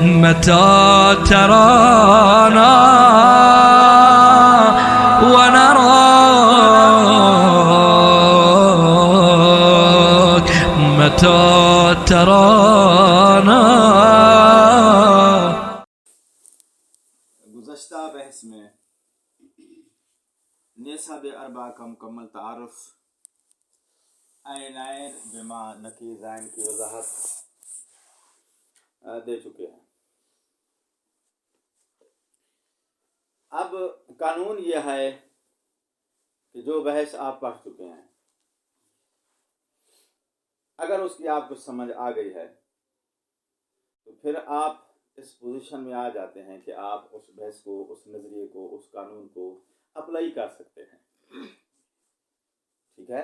متى ترانا ونراك متى ترانا. گزشتہ بحث میں نصاب اربعہ کا مکمل تعارف عینین بما نقیضین کی وضاحت دے چکے ہیں. اب قانون یہ ہے کہ جو بحث آپ پڑھ چکے ہیں اگر اس کی آپ کو سمجھ آ گئی ہے تو پھر آپ اس پوزیشن میں آ جاتے ہیں کہ آپ اس بحث کو، اس نظریے کو، اس قانون کو اپلائی کر سکتے ہیں. ٹھیک ہے؟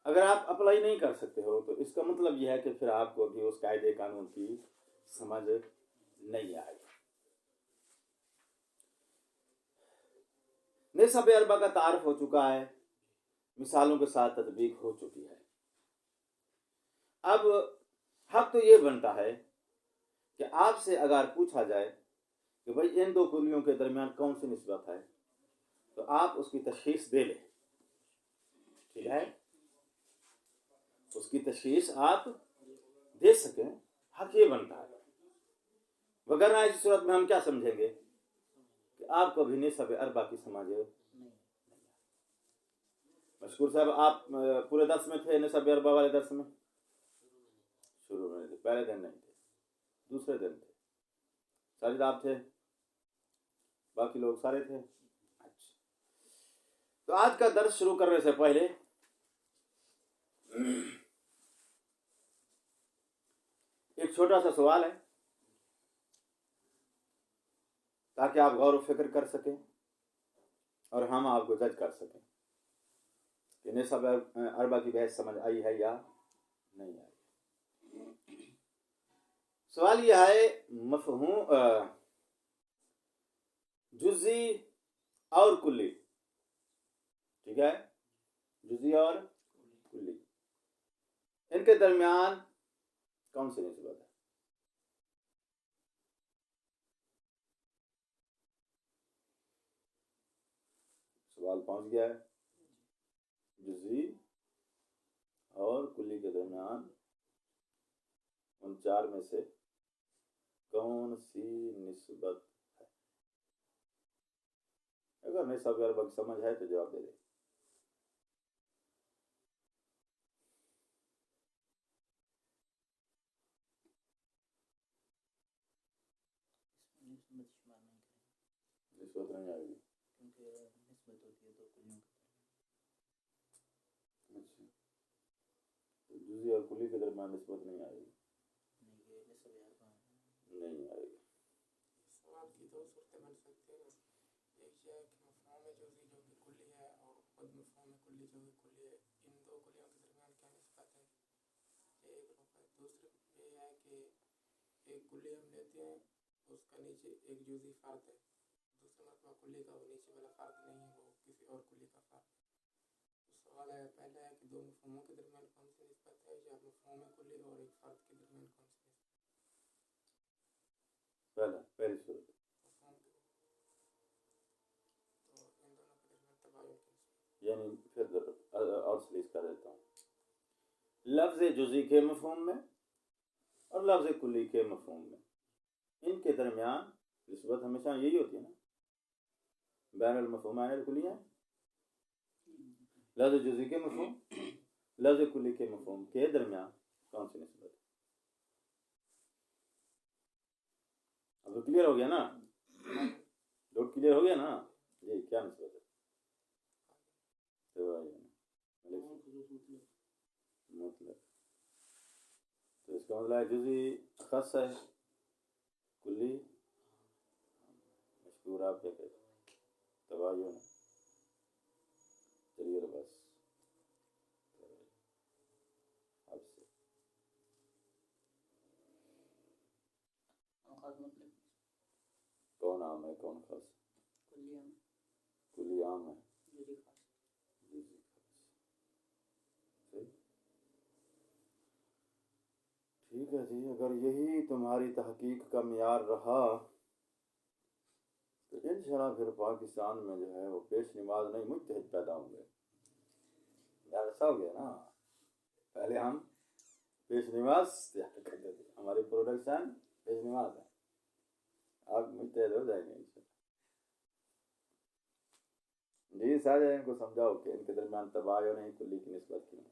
اگر آپ اپلائی نہیں کر سکتے ہو تو اس کا مطلب یہ ہے کہ پھر آپ کو بھی اس قاعدے قانون کی سمجھ نہیں آئے گی. نصاب اربعہ کا تعارف ہو چکا ہے، مثالوں کے ساتھ تطبیق ہو چکی ہے. اب حق تو یہ بنتا ہے کہ آپ سے اگر پوچھا جائے کہ بھائی ان دو کلیوں کے درمیان کون سی نسبت ہے تو آپ اس کی تشخیص دے لیں. ٹھیک ہے؟ اس کی تشخیص آپ دے سکیں، حق یہ بنتا ہے. وگرنہ ایسی صورت میں ہم کیا سمجھیں گے کہ آپ کو بھی نصاب اربعہ کی سمجھ. مشکور صاحب آپ پورے درس میں تھے نصاب اربعہ والے درس میں؟ شروع میں تھے، پہلے دن نہیں تھے، دوسرے دن تھے. ساجد آپ تھے، باقی لوگ سارے تھے. اچھا، تو آج کا درس شروع کرنے سے پہلے ایک چھوٹا سا سوال ہے تاکہ آپ غور و فکر کر سکیں اور ہم آپ کو جج کر سکیں کہ نصاب اربعہ کی بحث سمجھ آئی ہے یا نہیں آئی. سوال یہ ہے مفہوم جزئی اور کلی. ٹھیک ہے؟ جزئی اور کلی، ان کے درمیان کون سی نسبت ہے؟ سوال پہنچ گیا ہے. جزئی اور کلی کے درمیان ان چار میں سے کون سی نسبت ہے؟ اگر نصاب اربعہ کی سمجھ ہے تو جواب دے دیں. نسبت نہیں آئے گی. اچھا، جزئی اور کلی کے درمیان نسبت نہیں آئے گی. نہیں آئے گی. سوال کی دو صورتیں بن سکتی ہیں. ایک یہ ہے کہ مفہوم جزئی جو کہ کلی ہے اور خود مفہوم کلی جو کہ کلی ہے، ان دو کلیوں کے درمیان کیا نسبت ہے، یہ ایک رخ ہے. دوسری یہ ہے کہ ایک کلی ہم لیتے ہیں، اس کا نیچے ایک جزئی فرد ہے، دوسرا مرتبہ کلی کا وہ نیچے والا فرد نہیں ہے، وہ کسی اور کلی کا فرد ہے. تو سوال ہے، پہلا ہے کہ دو مفہوموں کے درمیان کون سی نسبت ہے، یا مفہوم کلی اور ایک فرد کے درمیان کون سی نسبت ہے. پہلی صورت مفہوم کی، تو ان دونوں کے درمیان تباین کی نسبت. یعنی پھر اور سلیس کر دیتا ہوں. لفظ جزئی کے مفہوم میں اور لفظ کلی کے مفہوم میں ان کے درمیان نسبت ہمیشہ یہی ہوتی ہے نا، بین المفہومین الکلیہ. لفظ جزئی کے مفہوم، لفظ کلی کے مفہوم کے درمیان کون سی نسبت ہے؟ اب تو کلیئر ہو گیا نا، ڈاؤٹ کلیئر ہو گیا نا. جی کیا نسبت ہے؟ مطلب تو اس کا مطلب ہے جزئی اخص ہے، کلی. مشکور آپ کیا کہتے ہیں؟ تباین. چلیے بس اب سے کون عام ہے کون خاص؟ کلی عام ہے، جزئی خاص. ٹھیک ٹھیک ہے جی، اگر یہی تمہاری تحقیق کا معیار رہا تو انشاءاللہ پھر پاکستان میں جو ہے وہ پیش نماز نہیں مجتہد پیدا ہوں گے. ایسا ہو گیا نا، پہلے ہم پیش نماز تیار کرتے تھے، ہماری پروڈکشن پیش نماز ہے، آپ مجتہد ہو جائیں گے انشاءاللہ. جی سارے ان کو سمجھاؤ کہ ان کے درمیان تباین نہیں کلی کی نسبت کیوں ہے.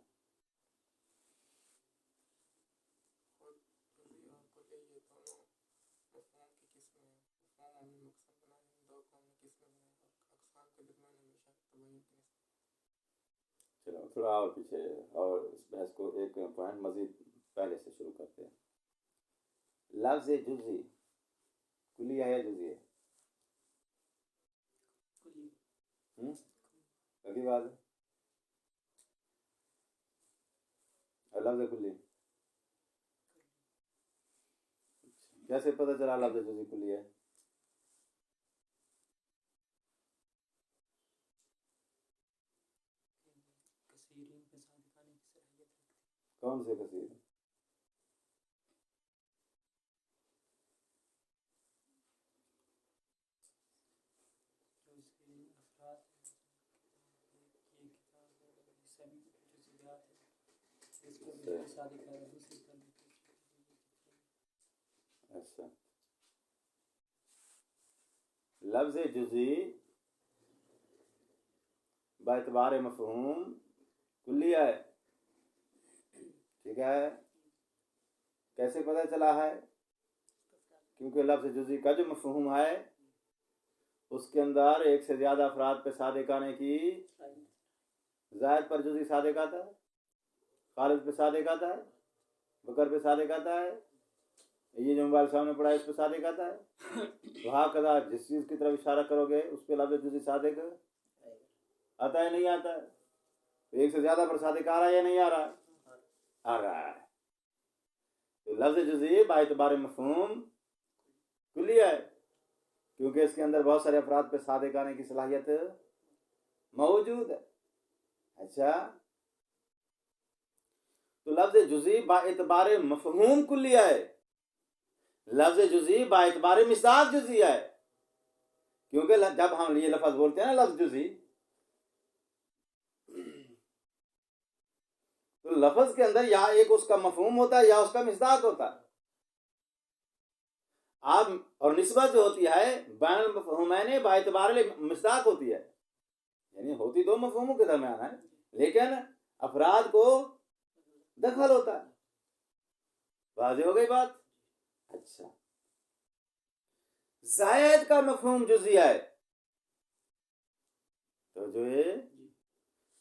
اور جزئی اور کلی یہ دونوں مفہوم کی قسمیں ہیں. مفہوم ہم نے مقصد بنائے، ان دو کو ہم نے قسمیں بنائی، اور اقسام کے درمیان ہمیشہ تباین کی نسبت. چلو تھوڑا اور پیچھے، اور اس بحث کو ایک پوائنٹ مزید پہلے سے شروع کرتے ہیں. لفظ جزئی کلی ہے یا جزئی ہے؟ پہلی بات ہے. اور لفظ کلی کیسے پتہ چلا لفظ جزئی کلی ہے؟ کثیرین پہ صادقانے کی صلاحیت رکھتی ہے. کون سے کثیر؟ جو اس کے افراد ہیں، یہ کتاب ہے، یہ سبھی جزئیات ہیں. اس پر بھی صادق ہے، دوسری پر بھی. اچھا، لفظ جزئی باعتبار مفہوم کلی ہے. ٹھیک ہے، کیسے پتہ چلا ہے؟ کیونکہ لفظ جزئی کا جو مفہوم ہے اس کے اندر ایک سے زیادہ افراد پہ صادق آنے کی، زائد پر جزئی صادق آتا ہے، خالد پہ صادق آتا ہے، بکر پہ صادق آتا ہے، یہ جو موبائل سامنے پڑا ہے اس پہ صادق آتا ہے. وہاں کذا جس چیز کی طرف اشارہ کرو گے اس پہ لفظ جزئی صادق آتا ہے نہیں آتا ہے؟ ایک سے زیادہ پر صادق آ رہا ہے یا نہیں آ رہا ہے؟ آ رہا ہے. تو لفظ جزئی باعتبار مفہوم کلی ہے کیونکہ اس کے اندر بہت سارے افراد پہ صادق آنے کی صلاحیت موجود ہے. اچھا، تو لفظ جزئی باعتبار مفہوم کلی ہے، لفظ جزئی باعتبار مصداق جزئی ہے. کیونکہ جب ہم یہ لفظ بولتے ہیں نا لفظ جزئی، تو لفظ کے اندر یا ایک اس کا مفہوم ہوتا ہے یا اس کا مصداق ہوتا ہے. آپ اور نسبت جو ہوتی ہے بین المفہومین باعتبار مصداق ہوتی ہے، یعنی ہوتی دو مفہوموں کے درمیان ہے لیکن افراد کو دخل ہوتا ہے. واضح ہو گئی بات؟ اچھا، زائد کا مفہوم جزئی ہے. تو جو ہے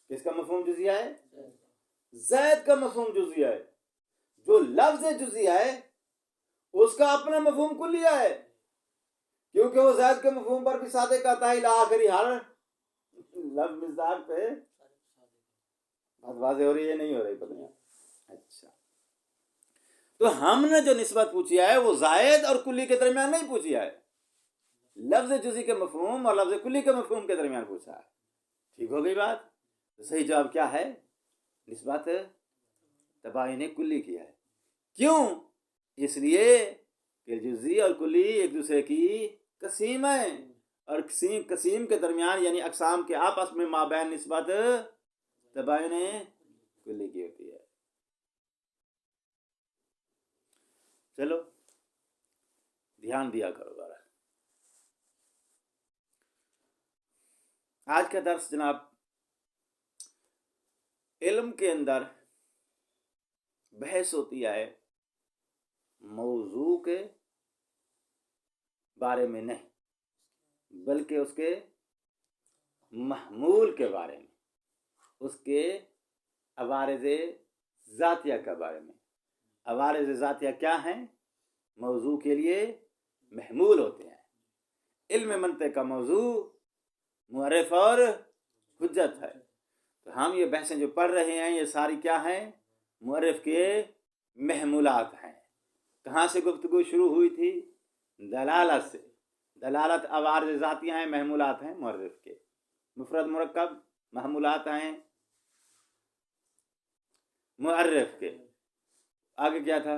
کس کا مفہوم جزئی ہے؟ زائد کا مفہوم جزئی ہے. جو لفظ جزئی ہے اس کا اپنا مفہوم کلیہ ہے کیونکہ وہ زائد کے مفہوم پر بھی صادق آتا ہے الی آخری ہر لفظ مصداق پہ. بات واضح ہو رہی ہے نہیں ہو رہی پتہ نہیں. اچھا، تو ہم نے جو نسبت پوچھی ہے وہ زائد اور کلی کے درمیان نہیں پوچھی ہے، لفظ جزئی کے مفہوم اور لفظ کلی کے مفہوم کے درمیان پوچھا ہے. ٹھیک ہو گئی بات؟ صحیح جواب کیا ہے؟ نسبت تباین کلی کی ہے. کیوں؟ اس لیے کہ جزئی اور کلی ایک دوسرے کی قسیم ہیں، اور قسیم کے درمیان یعنی اقسام کے آپس میں مابین نسبت تباین کلی کی ہوتی ہے. چلو دھیان دیا کرو ذرا. آج کا درس جناب علم کے اندر بحث ہوتی ہے موضوع کے بارے میں نہیں بلکہ اس کے محمول کے بارے میں، اس کے عوارض ذاتیہ کے بارے میں. عوارض ذاتیہ کیا ہیں؟ موضوع کے لیے محمول ہوتے ہیں. علم منطق کا موضوع معرف اور حجت ہے. تو ہم یہ بحثیں جو پڑھ رہے ہیں یہ ساری کیا ہیں؟ معرف کے محمولات ہیں. کہاں سے گفتگو شروع ہوئی تھی؟ دلالت سے. دلالت عوارض ذاتیہ ہیں، محمولات ہیں معرف کے. مفرد مرکب محمولات ہیں معرف کے. آگے کیا تھا؟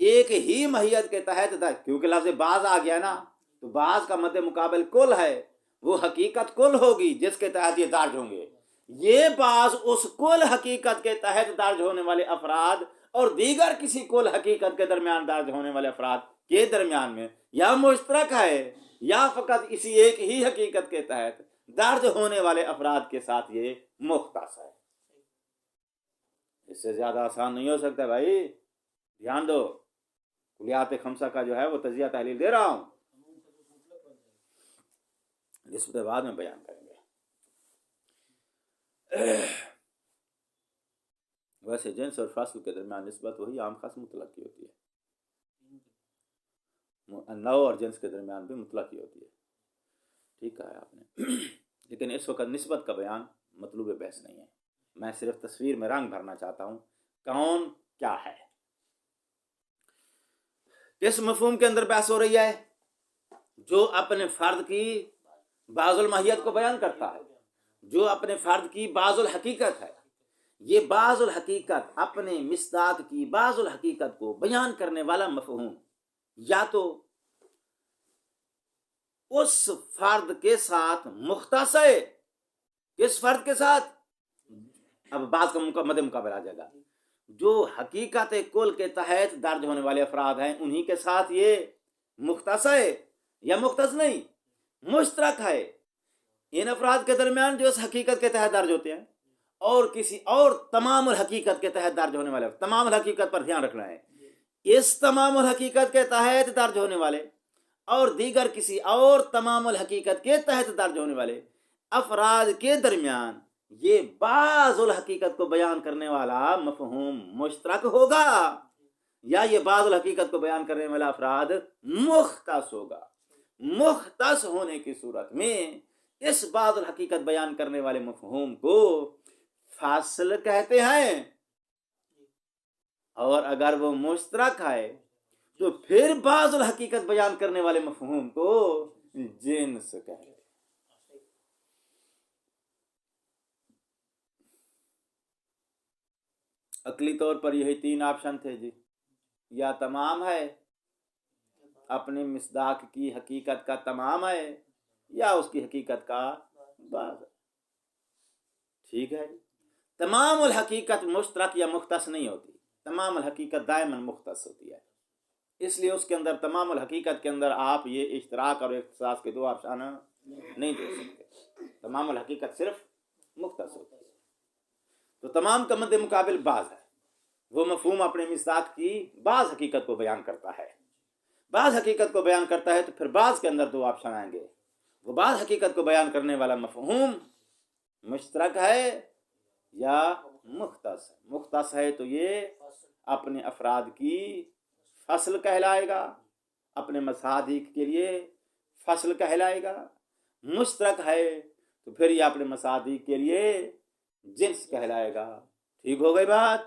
ایک ہی ماہیت کے تحت کیونکہ لفظ بعض آ گیا نا، تو بعض کا مد مقابل کل ہے، وہ حقیقت کل ہوگی جس کے تحت یہ درج ہوں گے۔ یہ بعض اس کل حقیقت کے تحت درج ہونے والے افراد اور دیگر کسی کل حقیقت کے درمیان درج ہونے والے افراد کے درمیان میں یا مشترک ہے یا فقط اسی ایک ہی حقیقت کے تحت درج ہونے والے افراد کے ساتھ یہ مختص ہے۔ اس سے زیادہ آسان نہیں ہو سکتا بھائی، دھیان دو۔ کلیات خمسہ کا جو ہے وہ تجزیہ تحلیل دے رہا ہوں، جس کے بعد میں بیان کریں گے۔ ویسے جنس اور فصل کے درمیان نسبت وہی عام خاص مطلق کی ہوتی ہے، نوع اور جنس کے درمیان بھی مطلق کی ہوتی ہے، ٹھیک ہے آپ نے۔ لیکن اس وقت نسبت کا بیان مطلوب بحث نہیں ہے، میں صرف تصویر میں رنگ بھرنا چاہتا ہوں کون کیا ہے۔ کس مفہوم کے اندر بحث ہو رہی ہے؟ جو اپنے فرد کی بعض الماہیت کو بیان کرتا ہے، جو اپنے فرد کی بعض الحقیقت ہے۔ یہ بعض الحقیقت اپنے مصداق کی بعض الحقیقت کو بیان کرنے والا مفہوم یا تو اس فرد کے ساتھ مختص ہے، کس فرد کے ساتھ؟ اب بعض کا مد مقابل آ جائے گا، جو حقیقت کل کے تحت درج ہونے والے افراد ہیں انہی کے ساتھ یہ مختص ہے یا مختص نہیں، مشترک ہے ان افراد کے درمیان جو اس حقیقت کے تحت درج ہوتے ہیں اور کسی اور تمام الحقیقت کے تحت درج ہونے والے، تمام الحقیقت پر دھیان رکھنا ہے، اس تمام الحقیقت کے تحت درج ہونے والے اور دیگر کسی اور تمام الحقیقت کے تحت درج ہونے والے افراد کے درمیان یہ بعض الحقیقت کو بیان کرنے والا مفہوم مشترک ہوگا یا یہ بعض الحقیقت کو بیان کرنے والا افراد مختص ہوگا۔ مختص ہونے کی صورت میں اس بعض الحقیقت بیان کرنے والے مفہوم کو فاصل کہتے ہیں، اور اگر وہ مشترک ہے تو پھر بعض الحقیقت بیان کرنے والے مفہوم کو جنس کہتے ہیں۔ عقلی طور پر یہی تین آپشن تھے جی، یا تمام ہے، اپنے مصداق کی حقیقت کا تمام ہے، یا اس کی حقیقت کا بعض ہے، ٹھیک ہے۔ تمام الحقیقت مشترک یا مختص نہیں ہوتی، تمام الحقیقت دائما مختص ہوتی ہے، اس لیے اس کے اندر تمام الحقیقت کے اندر آپ یہ اشتراک اور اختصاص کے دو آپشن نہیں دے سکتے، تمام الحقیقت صرف مختص ہوتی ہے۔ تو تمام کا مد مقابل بعض ہے، وہ مفہوم اپنے مصداق کی بعض حقیقت کو بیان کرتا ہے، بعض حقیقت کو بیان کرتا ہے، تو پھر بعض کے اندر دو آپشن آئیں گے، وہ بعض حقیقت کو بیان کرنے والا مفہوم مشترک ہے یا مختص ہے۔ مختص ہے تو یہ اپنے افراد کی فصل کہلائے گا، اپنے مصادیق کے لیے فصل کہلائے گا۔ مشترک ہے تو پھر یہ اپنے مصادیق کے لیے جنس کہلائے گا، ٹھیک ہو گئی بات؟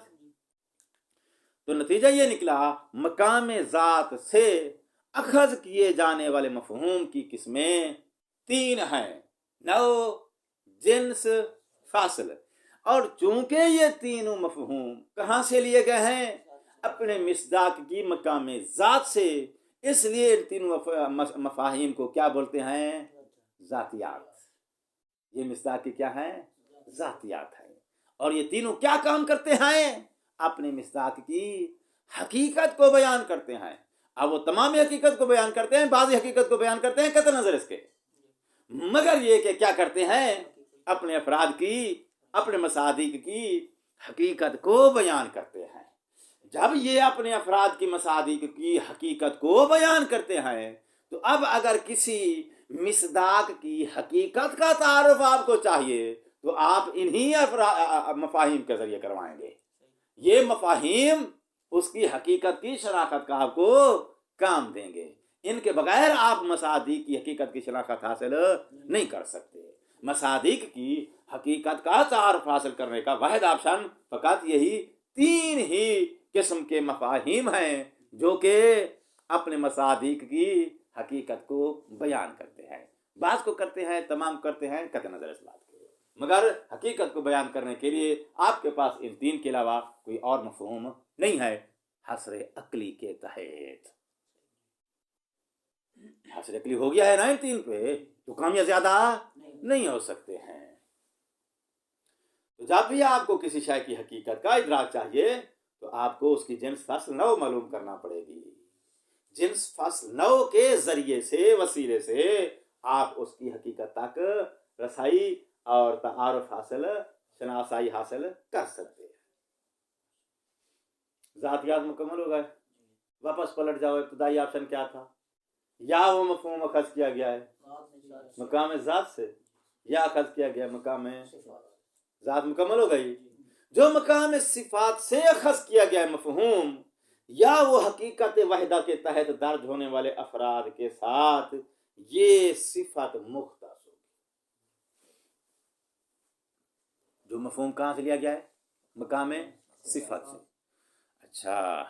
تو نتیجہ یہ نکلا، مقام ذات سے اخذ کیے جانے والے مفہوم کی قسمیں تین ہیں، نوع، جنس، فاصل، اور چونکہ یہ تینوں مفہوم کہاں سے لیے گئے ہیں؟ اپنے مصداق کی مقام ذات سے، اس لیے ان تینوں مفاہیم کو کیا بولتے ہیں؟ ذاتیات۔ یہ مصداق کی کیا ہیں؟ ذاتیات ہیں، اور یہ تینوں کیا کام کرتے ہیں؟ اپنے مصداق کی حقیقت کو بیان کرتے ہیں۔ اب وہ تمام حقیقت کو بیان کرتے ہیں، بعض حقیقت کو بیان کرتے ہیں قطع نظر اس کے، مگر یہ کہ کیا کرتے ہیں؟ اپنے افراد کی، اپنے مصادیق کی حقیقت کو بیان کرتے ہیں۔ جب یہ اپنے افراد کی مصادیق کی حقیقت کو بیان کرتے ہیں تو اب اگر کسی مصداق کی حقیقت کا تعارف آپ کو چاہیے تو آپ انہی مفاہیم کے ذریعے کروائیں گے۔ یہ مفاہیم اس کی حقیقت کی شناخت کا آپ کو کام دیں گے، ان کے بغیر آپ مصادیق کی حقیقت کی شناخت حاصل نہیں کر سکتے۔ مصادیق کی حقیقت کا تعارف حاصل کرنے کا واحد آپشن فقط یہی تین ہی قسم کے مفاہیم ہیں جو کہ اپنے مصادیق کی حقیقت کو بیان کرتے ہیں، بعض کو کرتے ہیں، تمام کرتے ہیں قطع نظر اس بات کے، مگر حقیقت کو بیان کرنے کے لیے آپ کے پاس ان تین کے علاوہ کوئی اور مفہوم نہیں ہے۔ حصر عقلی کے تحت. حصر عقلی ہو گیا ہے 19 پہ تو کام یا زیادہ نہیں ہو سکتے ہیں. تو جب بھی آپ کو کسی شے کی حقیقت کا ادراک چاہیے تو آپ کو اس کی جنس فصل نو معلوم کرنا پڑے گی. جنس فصل نو کے ذریعے سے وسیلے سے آپ اس کی حقیقت تک رسائی اور تعارف حاصل شناسائی حاصل کر سکتے ہیں. ذاتیات مکمل ہو گئے. واپس پلٹ جاؤ. ابتدائی آپشن کیا تھا؟ یا وہ مفہوم اخذ کیا گیا ہے مقام ذات سے یا اخذ کیا گیا مقام ذات. مکمل ہو گئی. جو مقام صفات سے اخذ کیا گیا ہے مفہوم یا وہ حقیقت وحدہ کے تحت درج ہونے والے افراد کے ساتھ یہ صفت مختص ہوگی. جو مفہوم کہاں سے لیا گیا ہے؟ مقام صفت سے. اچھا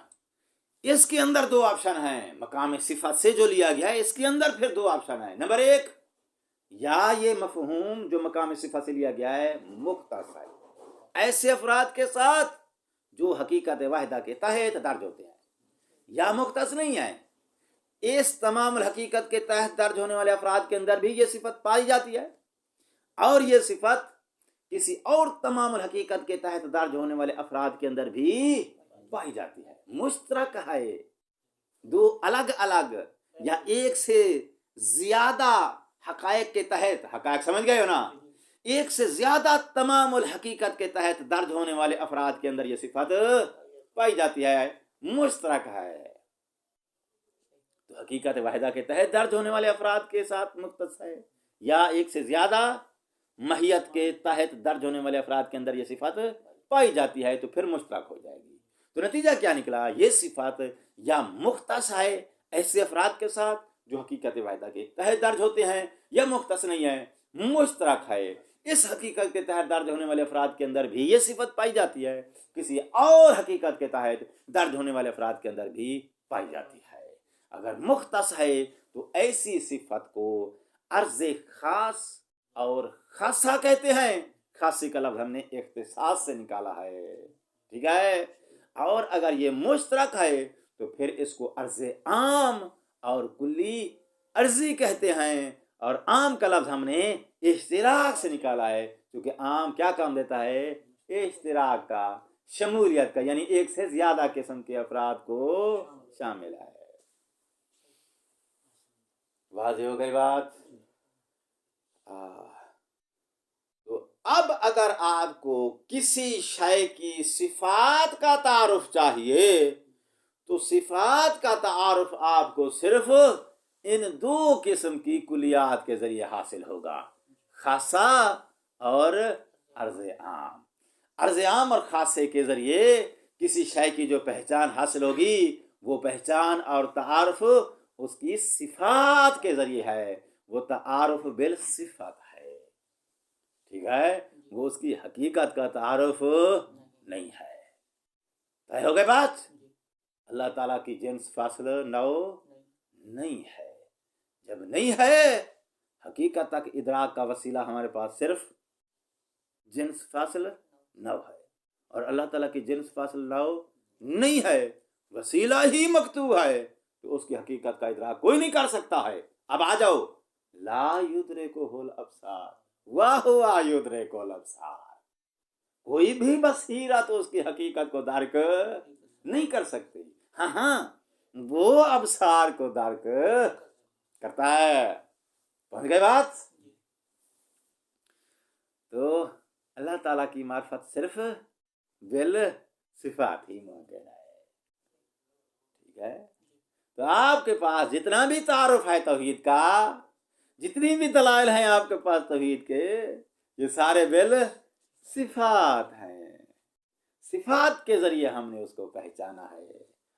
اس کے اندر دو آپشن ہیں. مقام صفت سے جو لیا گیا ہے اس کے اندر پھر دو آپشن ہیں. نمبر ایک، یا یہ مفہوم جو مقام صفت سے لیا گیا ہے مختص ہے ایسے افراد کے ساتھ جو حقیقت واحدہ کے تحت درج ہوتے ہیں، یا مختص نہیں ہے. اس تمام الحقیقت کے تحت درج ہونے والے افراد کے اندر بھی یہ صفت پائی جاتی ہے اور یہ صفت کسی اور تمام الحقیقت کے تحت درج ہونے والے افراد کے اندر بھی پائی جاتی ہے. مشترک ہے. دو الگ الگ یا ایک سے زیادہ حقائق کے تحت، حقائق سمجھ گئے ہو نا، ایک سے زیادہ تمام الحقیقت کے تحت درج ہونے والے افراد کے اندر یہ صفت پائی جاتی ہے. مشترک ہے تو حقیقت واحدہ کے تحت درج ہونے والے افراد کے ساتھ مختص ہے، یا ایک سے زیادہ ماہیت کے تحت درج ہونے والے افراد کے اندر یہ صفت پائی جاتی ہے تو پھر مشترک ہو جائے گی. تو نتیجہ کیا نکلا؟ یہ صفت یا مختص ہے ایسے افراد کے ساتھ جو حقیقت واحدہ کے تحت درج ہوتے ہیں، یا مختص نہیں ہے، مشترک ہے. اس حقیقت کے تحت درج ہونے والے افراد کے اندر بھی یہ صفت پائی جاتی ہے، کسی اور حقیقت کے تحت درج ہونے والے افراد کے اندر بھی پائی جاتی ہے. اگر مختص ہے تو ایسی صفت کو عرض خاص اور خاصہ کہتے ہیں. خاصی کا لفظ ہم نے اختصاص سے نکالا ہے، ٹھیک ہے. اور اگر یہ مشترک ہے تو پھر اس کو عرض عام اور کلی عرضی کہتے ہیں. اور عام کا لفظ ہم نے اشتراک سے نکالا ہے کیونکہ عام کیا کام دیتا ہے؟ اشتراک کا، شمولیت کا، یعنی ایک سے زیادہ قسم کے افراد کو شامل ہے. واضح ہو گئی بات؟ تو اب اگر آپ کو کسی شے کی صفات کا تعارف چاہیے تو صفات کا تعارف آپ کو صرف ان دو قسم کی کلیات کے ذریعے حاصل ہوگا، خاصہ اور عرض عام. عرض عام اور خاصے کے ذریعے کسی شے کی جو پہچان حاصل ہوگی وہ پہچان اور تعارف اس کی صفات کے ذریعے ہے. وہ تعارف بالصفت ہے، ٹھیک ہے. وہ اس کی حقیقت کا تعارف نہیں ہے. طے ہو گئی بات؟ اللہ تعالیٰ کی جنس فاصل نو نہیں ہے. جب نہیں ہے، حقیقت تک ادراک کا وسیلہ ہمارے پاس صرف جنس فاصل نو ہے، اور اللہ تعالیٰ کی جنس فاصل نو نہیں ہے، وسیلہ ہی مکتوب ہے، تو اس کی حقیقت کا ادراک کوئی نہیں کر سکتا ہے. اب آ جاؤ، لا یدرکہ الابصار وہو یدرک الابصار. کوئی بھی بصیرت اس کی حقیقت کو درک نہیں کر سکتی. ہاں وہ ابصار کو درک کرتا ہے. پہنچ گئے بات؟ تو اللہ تعالیٰ کی معرفت صرف بالصفات ہی ممکن ہے، ٹھیک ہے. تو آپ کے پاس جتنا بھی تعارف ہے توحید کا، جتنی بھی دلائل ہیں آپ کے پاس توحید کے، یہ سارے بالصفات ہیں. صفات کے ذریعے ہم نے اس کو پہچانا ہے.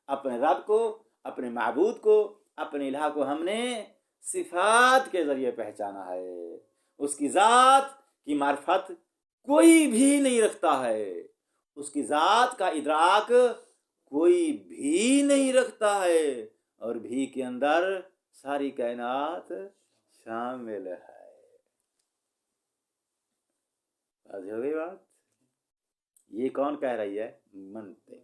اپنے رب کو، اپنے معبود کو، اپنے الہ کو ہم نے صفات کے ذریعے پہچانا ہے. اس کی ذات کی معرفت کوئی بھی نہیں رکھتا ہے، اس کی ذات کا ادراک کوئی بھی نہیں رکھتا ہے، اور بھی کے اندر ساری کائنات شامل ہے. واضح ہو گئی بات؟ یہ کون کہہ رہی ہے؟ منطق.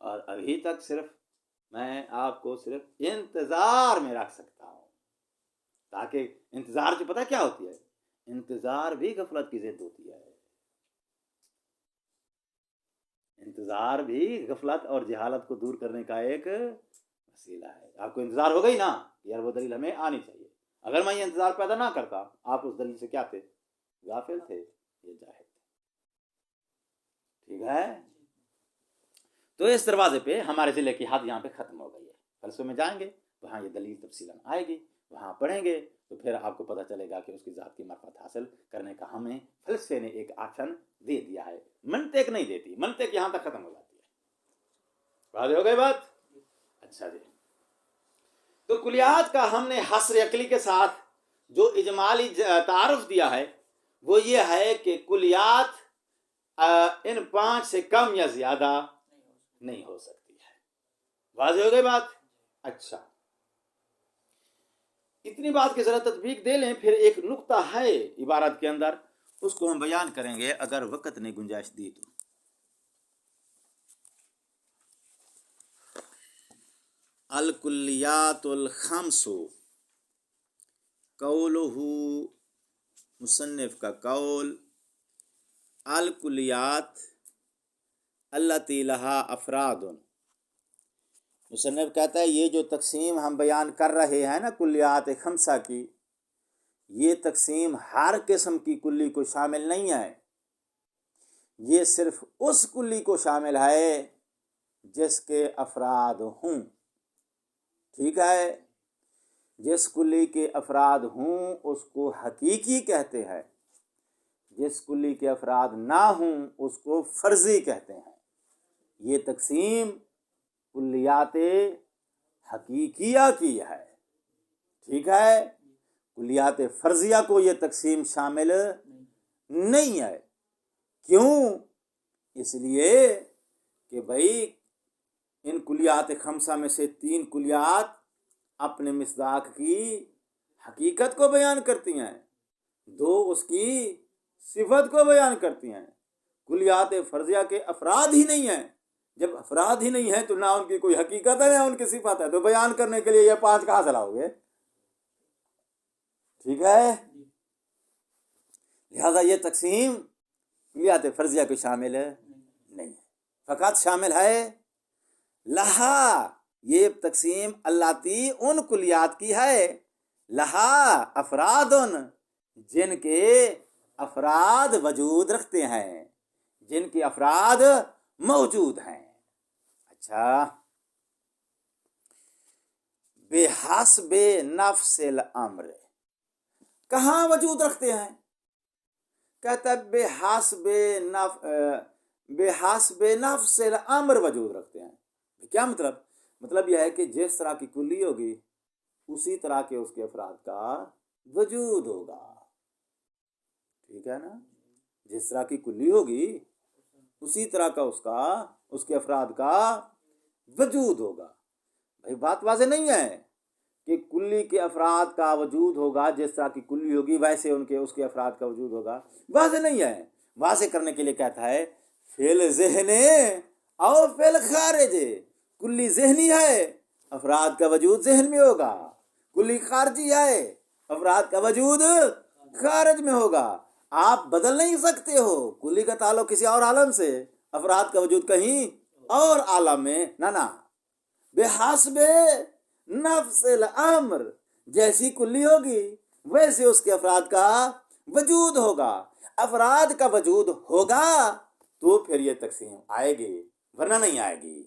اور ابھی تک صرف میں آپ کو صرف انتظار میں رکھ سکتا ہوں، تاکہ انتظار سے پتہ کیا ہوتی ہے؟ انتظار بھی غفلت کی ضد ہوتی ہے، انتظار بھی غفلت اور جہالت کو دور کرنے کا ایک وسیلہ ہے۔ آپ کو انتظار ہو گئی نا، یار وہ دلیل ہمیں آنی چاہیے، اگر میں یہ انتظار پیدا نہ کرتا، آپ اس دلیل سے کیا تھے؟ غافل تھے، یہ جاہل تھے۔ ٹھیک ہے، تو اس دروازے پہ ہمارے ضلع کی حد یہاں پہ ختم ہو گئی ہے۔ فلسفے میں جائیں گے، وہاں یہ دلیل تفصیلاً آئے گی، وہاں پڑھیں گے تو پھر آپ کو پتہ چلے گا کہ اس کی ذات کی معرفت حاصل کرنے کا ہمیں فلسفے نے ایک آپشن دے دیا ہے۔ منطق نہیں دیتی، منطق یہاں تک ختم ہو جاتی ہے۔ واضح ہو گئی بات؟ اچھا جی، تو کلیات کا ہم نے حصر عقلی کے ساتھ جو اجمالی تعارف دیا ہے وہ یہ ہے کہ کلیات ان 5 سے کم یا زیادہ نہیں ہو سکتی ہے۔ واضح ہو گئی بات؟ اچھا، اتنی بات کی ذرا تطبیق دے لیں، پھر ایک نقطہ ہے عبارت کے اندر، اس کو ہم بیان کریں گے اگر وقت نے گنجائش دی تو۔ الکلیات الخمس، قولہ، مصنف کا قول، الکلیات التی لہا افراد۔ مصنف کہتا ہے یہ جو تقسیم ہم بیان کر رہے ہیں نا کلیات خمسہ کی، یہ تقسیم ہر قسم کی کلی کو شامل نہیں ہے، یہ صرف اس کلی کو شامل ہے جس کے افراد ہوں۔ ٹھیک ہے، جس کلی کے افراد ہوں اس کو حقیقی کہتے ہیں، جس کلی کے افراد نہ ہوں اس کو فرضی کہتے ہیں۔ یہ تقسیم کلیات حقیقیہ کی ہے، ٹھیک ہے، کلیات فرضیہ کو یہ تقسیم شامل نہیں ہے۔ کیوں؟ اس لیے کہ بھائی ان کلیات خمسہ میں سے 3 کلیات اپنے مصداق کی حقیقت کو بیان کرتی ہیں، 2 اس کی صفت کو بیان کرتی ہیں۔ کلیات فرضیہ کے افراد ہی نہیں ہیں، جب افراد ہی نہیں ہیں تو نہ ان کی کوئی حقیقت ہے نہ ان کی صفت ہے، تو بیان کرنے کے لیے یہ 5 کہاں سے لاؤ گے؟ ٹھیک ہے، لہذا یہ تقسیم کلیات فرضیہ کو شامل نہیں ہے، فقط شامل ہے لہا، یہ تقسیم اللاتی ان کلیات کی ہے، لہا افراد، جن کے افراد وجود رکھتے ہیں، جن کے افراد موجود ہیں۔ اچھا، بحسب نفس الامر، کہاں وجود رکھتے ہیں؟ کہتا ہے بحسب نفس الامر وجود رکھتے ہیں۔ کیا مطلب؟ مطلب یہ ہے کہ جس طرح کی کلی ہوگی اسی طرح کے اس کے افراد کا وجود ہوگا۔ ٹھیک ہے نا، جس طرح کی کلی ہوگی اسی طرح کا اس کے افراد کا وجود ہوگا۔ بھائی بات واضح نہیں ہے کہ کلی کے افراد کا وجود ہوگا، جس طرح کی کلی ہوگی ویسے اس کے افراد کا وجود ہوگا، واضح نہیں ہے۔ واضح کرنے کے لیے کہتا ہے فی الذہن او فی الخارج، کلی ذہنی ہے، افراد کا وجود ذہن میں ہوگا، کلی خارجی ہے، افراد کا وجود خارج میں ہوگا۔ آپ بدل نہیں سکتے ہو، کلی کا تعلق کسی اور عالم سے، افراد کا وجود کہیں اور عالم میں، نہ بحسب نفس الامر، جیسی کلی ہوگی ویسے اس کے افراد کا وجود ہوگا۔ افراد کا وجود ہوگا تو پھر یہ تقسیم آئے گی، ورنہ نہیں آئے گی۔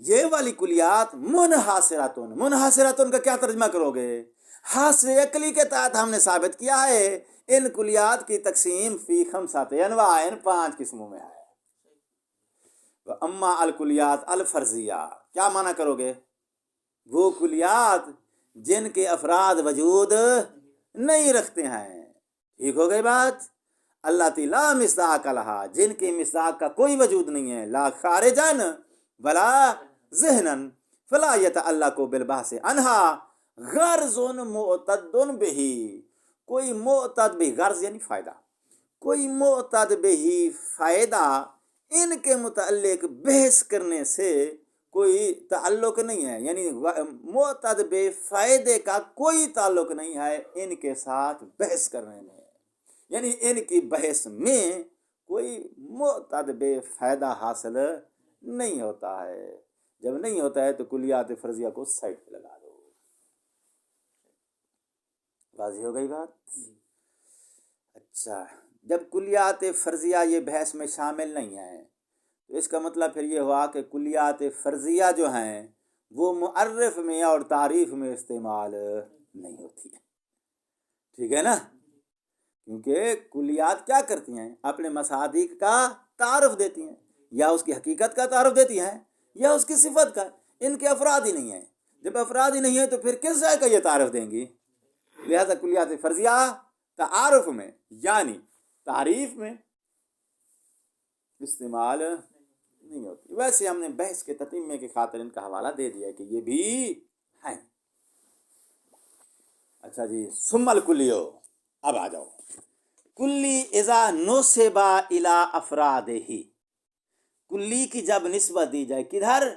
یہ والی کلیات منحصراتن کا کیا ترجمہ کرو گے؟ حاصر عقلی کے تحت ہم نے ثابت کیا ہے ان کلیات کی تقسیم فی خمسۃ انواع، 5 قسموں میں ہے۔ اما الکلیات الفرضیہ، کیا معنی کرو گے؟ وہ کلیات جن کے افراد وجود نہیں رکھتے ہیں۔ ٹھیک ہو گئی بات؟ اللہ لا مصداق لہا، جن کے مصداق کا کوئی وجود نہیں ہے، لا خارجن ولا ذہنن فلا یتعلق بالبحث عنہا غرض معتد بہی، کوئی معتد بھی، غرض یعنی فائدہ، کوئی معتد بہی فائدہ ان کے متعلق بحث کرنے سے کوئی تعلق نہیں ہے، یعنی معتد بے فائدے کا کوئی تعلق نہیں ہے ان کے ساتھ بحث کرنے میں، یعنی ان کی بحث میں کوئی معتد بے فائدہ حاصل نہیں ہوتا ہے۔ جب نہیں ہوتا ہے تو کلیات فرضیہ کو سائڈ پہ لگا دو۔ واضح ہو گئی بات؟ اچھا، جب کلیات فرضیہ یہ بحث میں شامل نہیں ہیں تو اس کا مطلب پھر یہ ہوا کہ کلیات فرضیہ جو ہیں وہ معرف میں اور تعریف میں استعمال نہیں ہوتی ہے، ٹھیک ہے نا؟ کیونکہ کلیات کیا کرتی ہیں؟ اپنے مصادیق کا تعارف دیتی ہیں، یا اس کی حقیقت کا تعارف دیتی ہیں یا اس کی صفت کا۔ ان کے افراد ہی نہیں ہیں، جب افراد ہی نہیں ہیں تو پھر کس جائے کا یہ تعارف دیں گی؟ لہذا کلیات فرضیہ تعارف میں یعنی تعریف میں استعمال نہیں ہوتی۔ ویسے ہم نے بحث کے تتمے کی خاطر ان کا حوالہ دے دیا کہ یہ بھی ہیں۔ اچھا جی، ثم الکلیو، اب آ جاؤ۔ کلی اذا نسبا الی افرادہ، کلی کی جب نسبت دی جائے کدھر؟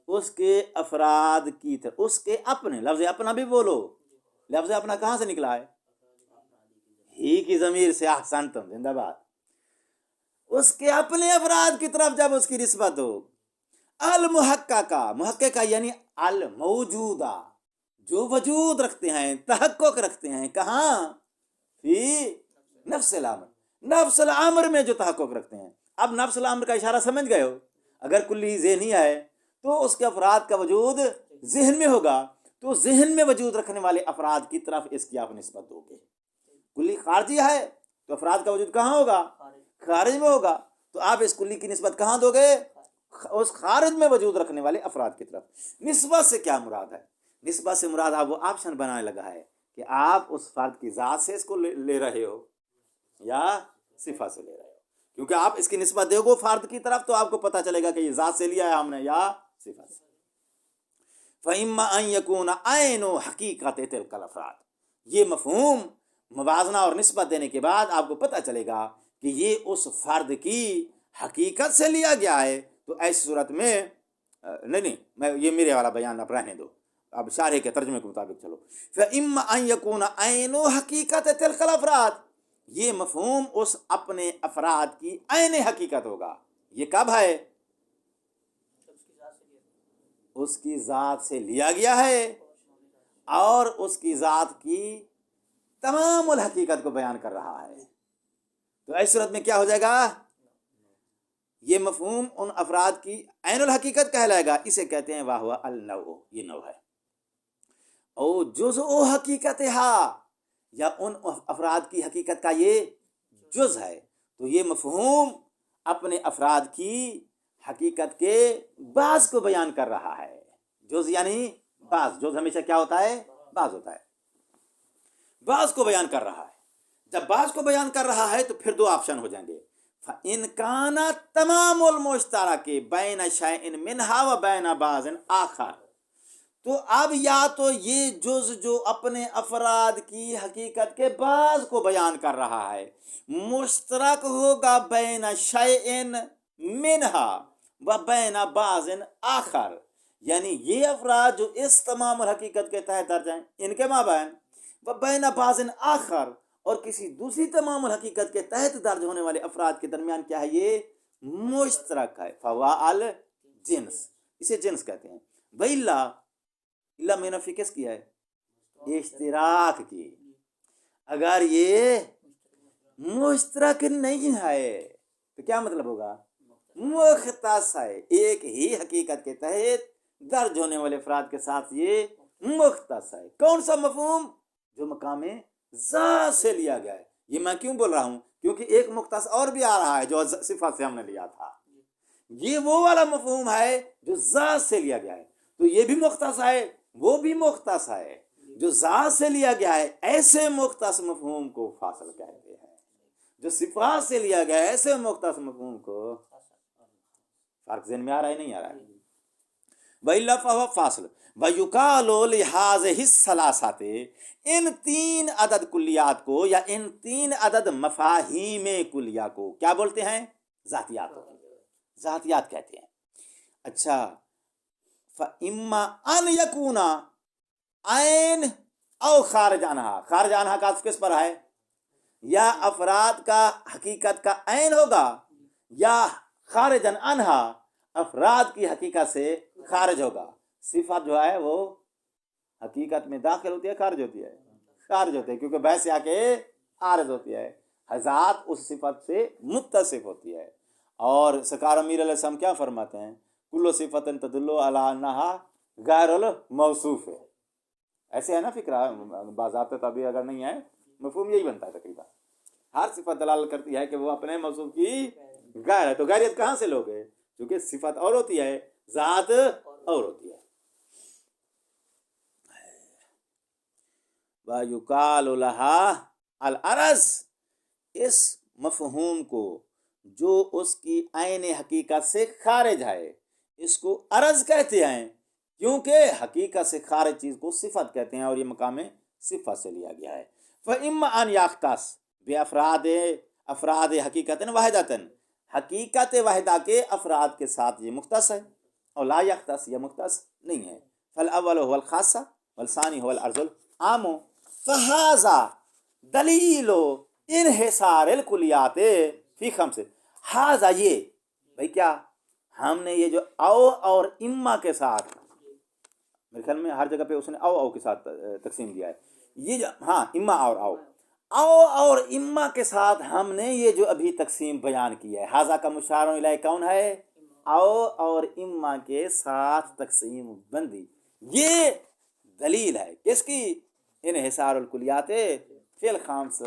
اس کے افراد کی طرف، اس کے اپنے، لفظ اپنا بھی بولو، لفظ اپنا کہاں سے نکلا ہے؟ ہی کی ضمیر سے، احسنتم، زندہ باد۔ اس کے اپنے افراد کی طرف جب اس کی نسبت ہو، المحققہ، محققہ یعنی الموجودہ، جو وجود رکھتے ہیں، تحقق رکھتے ہیں، کہاں؟ فی نفس الامر، نفس الامر میں جو تحقق رکھتے ہیں۔ اب نفس الامر کا اشارہ سمجھ گئے ہو؟ اگر کلی ذہنی ہے تو اس کے افراد کا وجود ذہن میں ہوگا، تو ذہن میں وجود رکھنے والے افراد کی طرف اس کی آپ نسبت دو گے۔ کلی خارجی ہے تو افراد کا وجود کہاں ہوگا؟ خارج میں ہوگا، تو آپ اس کلی کی نسبت کہاں دو گے؟ اس خارج میں وجود رکھنے والے افراد کی طرف۔ نسبت سے کیا مراد ہے؟ نسبت سے مراد آپ وہ آپشن بنانے لگا ہے کہ آپ اس فرد کی ذات سے اس کو لے رہے ہو یا صفت سے لے رہے ہو، کیونکہ آپ اس کی نسبت دو گے فرد کی طرف تو آپ کو پتہ چلے گا کہ یہ ذات سے لیا ہے ہم نے یا صفت سے۔ فَإِمَّا أَن يَكُونَ عَيْنُ حَقِيقَةِ تِلْكَ الْأَفْرَاد، یہ مفہوم موازنہ اور نسبت دینے کے بعد آپ کو پتہ چلے گا کہ یہ اس فرد کی حقیقت سے لیا گیا ہے، تو ایسی صورت میں نہیں میں یہ میرے والا بیان اب رہنے دو، اب شارح کے ترجمے کے مطابق چلو۔ فَإِمَّا أَن يَكُونَ عَيْنُ حَقِيقَةِ تِلْكَ الْأَفْرَاد، یہ مفہوم اس اپنے افراد کی عین حقیقت ہوگا۔ یہ کب ہے؟ اس کی ذات سے لیا گیا ہے اور اس کی ذات کی تمام الحقیقت کو بیان کر رہا ہے، تو ایسی صورت میں کیا ہو جائے گا؟ یہ مفہوم ان افراد کی عین الحقیقت کہلائے گا، اسے کہتے ہیں واہ النوع، یہ نوع ہے۔ او جزء حقیقتھا، یا ان افراد کی حقیقت کا یہ جز ہے، تو یہ مفہوم اپنے افراد کی حقیقت کے بعض کو بیان کر رہا ہے۔ جز یعنی بعض، جز ہمیشہ کیا ہوتا ہے؟ بعض ہوتا ہے، بعض کو بیان کر رہا ہے۔ جب بعض کو بیان کر رہا ہے تو پھر دو آپشن ہو جائیں گے، فَإِنْ كَانَ تَمَامُ الْمُشْتَرَكِ بَيْنَ شَيْءٍ مِنْهَا وَبَيْنَ بَعْضٍ آخَرٍ، تو اب یا تو یہ جز جو اپنے افراد کی حقیقت کے بعض کو بیان کر رہا ہے مشترک ہوگا بین شیئن منہا و بین بعض آخر، یعنی یہ افراد جو اس تمام حقیقت کے تحت درج ہیں ان کے مابین و بین بعض آخر، اور کسی دوسری تمام الحقیقت کے تحت درج ہونے والے افراد کے درمیان کیا ہے؟ یہ مشترک ہے، فوا الجنس، اسے جنس کہتے ہیں۔ وَإِلَّا، اللہ میں نفی کس کی ہے؟ اشتراک کی۔ اگر یہ مشترک نہیں ہے تو کیا مطلب ہوگا؟ مختص ہے، ایک ہی حقیقت کے تحت درج ہونے والے افراد کے ساتھ یہ مختص ہے۔ کون سا مفہوم؟ جو مقام ذات سے لیا گیا ہے۔ یہ میں کیوں بول رہا ہوں؟ کیونکہ ایک مختص اور بھی آ رہا ہے جو صفات سے ہم نے لیا تھا، یہ وہ والا مفہوم ہے جو ذات سے لیا گیا ہے، تو یہ بھی مختص ہے، وہ بھی مختص ہے، جو ذات سے لیا گیا ہے ایسے مختص مفہوم کو فاصل کہتے ہیں، جو صفات سے لیا گیا ہے ایسے مختص مفہوم کو، فرق ذہن میں آ رہا ہے نہیں آ رہا ہے؟ وَإِلَّا فَهُوَ فَاصِلٌ وَيُقَالُ لِهَٰذِهِ الثَّلَاثَةِ، ان تین عدد کلیات کو یا ان تین عدد مفاہیم کلیہ کو کیا بولتے ہیں؟ ذاتیات ہوتی ہیں، ذاتیات کہتے ہیں. اچھا، فَإِمَّا أَنْ يَكُونَ عین او خارج عنہا، خارج عنہا کا کس پر ہے؟ یا افراد کا حقیقت کا عین ہوگا، یا خارج عنہا افراد کی حقیقت سے خارج ہوگا. صفت جو ہے وہ حقیقت میں داخل ہوتی ہے، خارج ہوتی ہے؟ خارج ہوتی ہے، کیونکہ بحث آ کے عارض ہوتی ہے. ذات اس صفت سے متصف ہوتی ہے. اور سرکار امیر علیہ السلام کیا فرماتے ہیں؟ کل صفت تدل علی انہا غیر الموصوف ہے. ایسے ہے نا فکرہ، باضابطہ تعبیر اگر نہیں ہے مفہوم یہی بنتا ہے تقریباً. ہر صفت دلالت کرتی ہے کہ وہ اپنے موصوف کی غیر ہے. تو غیریت کہاں سے لوگے؟ کیونکہ صفت اور ہوتی ہے، ذات اور ہوتی ہے. وَيُقَالُ لَهَا الْعَرَض، اس مفہوم کو جو اس کی عین حقیقت سے خارج ہے اس کو عرض کہتے ہیں، کیونکہ حقیقت سے خارج چیز کو صفت کہتے ہیں اور یہ مقام صفت سے لیا گیا ہے. فَإِمَّا أَنْ يَخْتَص بِأَفْرَادِ حقیقتاً واحدتاً، حقیقت واحدہ کے افراد کے ساتھ یہ مختص ہے، اور لا یختص، یہ مختص نہیں ہے. فَالْأَوَّلُ هُوَ الْخَاصَّةُ وَالثَّانِي هُوَ الْعَرْضُ الْعَامُ فَهَذَا دلیل انحصار الکلیات فی خمس. ہاذا، یہ بھائی کیا ہم نے یہ جو او اور اما کے ساتھ، میرے خیال میں ہر جگہ پہ اس نے او کے ساتھ تقسیم دیا ہے. یہ جو ہاں اما اور اور اما کے ساتھ ہم نے یہ جو ابھی تقسیم بیان کی ہے، ہاذا کا مشار الیہ کون ہے؟ او اور اما کے ساتھ تقسیم بندی. یہ دلیل ہے کس کی؟ انحصار الکلیات فی الخمس.